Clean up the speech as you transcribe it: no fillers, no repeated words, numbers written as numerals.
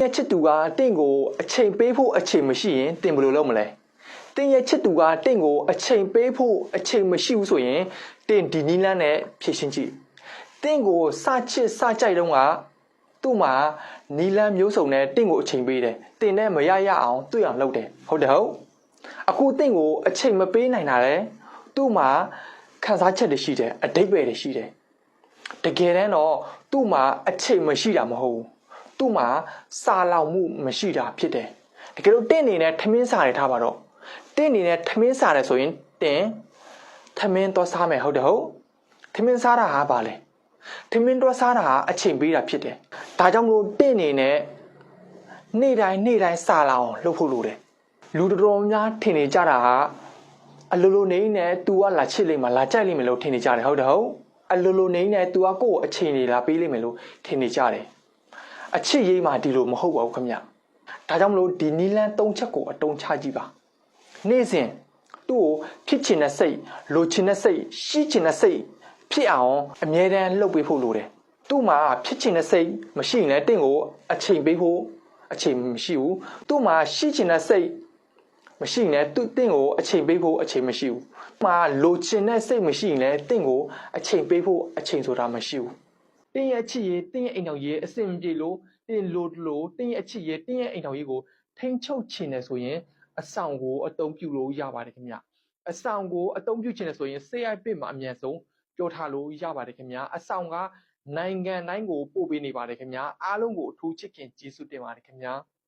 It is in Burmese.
ရဲ့ချစ်သူကတင့်ကိုအချိန်ပေးဖို့အချိန်မရှိရင်တင်ဘယ်လိုလုပ်မလဲတင်းရဲ့ချစ်သူကတင့်ကိုအချိန်ပေးဖို့အချိန်မရှိဘူးဆိုရင်တင်ဒီနီလန်းနဲ့ဖြည့်ရှင်းကြည့်တင့်ကိုစချစ်စကြိုက်တော့ကသူ့မှာနီလန်းမျိုးစုံနဲ့တင့်ကိုအချိန်ပေးတယ်တင်နဲ့မရရအောင်တွေ့အောင်လုပ်တယ်ဟုတ်တယ်ဟုတ်အခုတင့်ကိုအချိန်မပေးနိုင်တာလေသူ့မှာခံစားချက်တွေရှိတယ်အတိတ်ပဲတွေရှိတယ်တကယ်တမ်းတော့သူ့မှာအချိန်မရှိတာမဟုတ်ဘူးသူ့မှာစာလောင်မှုမရှိတာဖြစ်တယ်တကယ်လို့တင့်အနေနဲ့ထမင်းစားရထားပါတော့တင့်အနေနဲ့ထမင်းစားတယ်ဆိုရင်တင်ထမင်းတော့စားမယ်ဟုတ်တယ်ဟုတ်ထမင်းစားတာဟာပါလေထမင်းတော့စားတာဟာအချိန်ပေးတာဖြစ်တယ်ဒါကြောင့်မလို့တင့်အနေနဲ့နေ့တိုင်းစားလာအောင်လုပ်ဖို့လိုတယ်လူတော်များထင်နေကြတာဟာအလိုလိုနေနဲ့ तू ကလာချစ်လိမ့်မှာလာကြိုက်လိမ့်မယ်လို့ထင်နေကြတယ်ဟုတ်တယ်ဟုတ်အလိုလိုနေနဲ့ तू ကကိုယ့်ကိုအချိန်နေလာပေးလိမ့်မယ်လို့ထင်နေကြတယ်အချစ်ရေးမှာဒီလိုမဟုတ်ပါဘူးခင်ဗျဒါကြောင့်မလို့ဒီနီလန်း၃ချက်ကိုအတုံးချကြည့်ပါနေ့စဉ်သူ့ကိုဖြစ်ချင်တဲ့စိတ်လိုချင်တဲ့စိတ်ရှိချင်တဲ့စိတ်ဖြစ်အောင်အမြဲတမ်းလှုပ်ပေးဖို့လိုတယ်သူ့မှာဖြစ်ချင်တဲ့စိတ်မရှိရင်လည်းတင့်ကိုအချိန်ပေးဖို့အချိန်မရှိဘူးသူ့မှာရှိချင်တဲ့စိတ်မရှိရင်လည်းတင့်ကိုအချိန်ပေးဖို့အချိန်မရှိဘူး။မှာလိုချင်တဲ့စိတ်မရှိရင်လည်းတင့်ကိုအချိန်ပေးဖို့အချိန်ဆိုတာမရှိဘူး။တင်းရဲ့အချစ်ရေးတင်းရဲ့အိမ်တော်ရေးအစင်ပြေလို့တင်းလို့တင်းရဲ့အချစ်ရေးတင်းရဲ့အိမ်တော်ရေးကိုထိန်းချုပ်ချင်တယ်ဆိုရင်အဆောင်ကိုအသုံးပြုလို့ရပါတယ်ခင်ဗျ။အဆောင်ကိုအသုံးပြုချင်တယ်ဆိုရင်ဆေးရိုက်ပစ်မှာအမြန်ဆုံးပြောထားလို့ရပါတယ်ခင်ဗျ။အဆောင်ကနိုင်ငံတိုင်းကိုပို့ပေးနေပါတယ်ခင်ဗျ။အားလုံးကိုအထူးချစ်ခင်ကျေးဇူးတင်ပါတယ်ခင်ဗျ။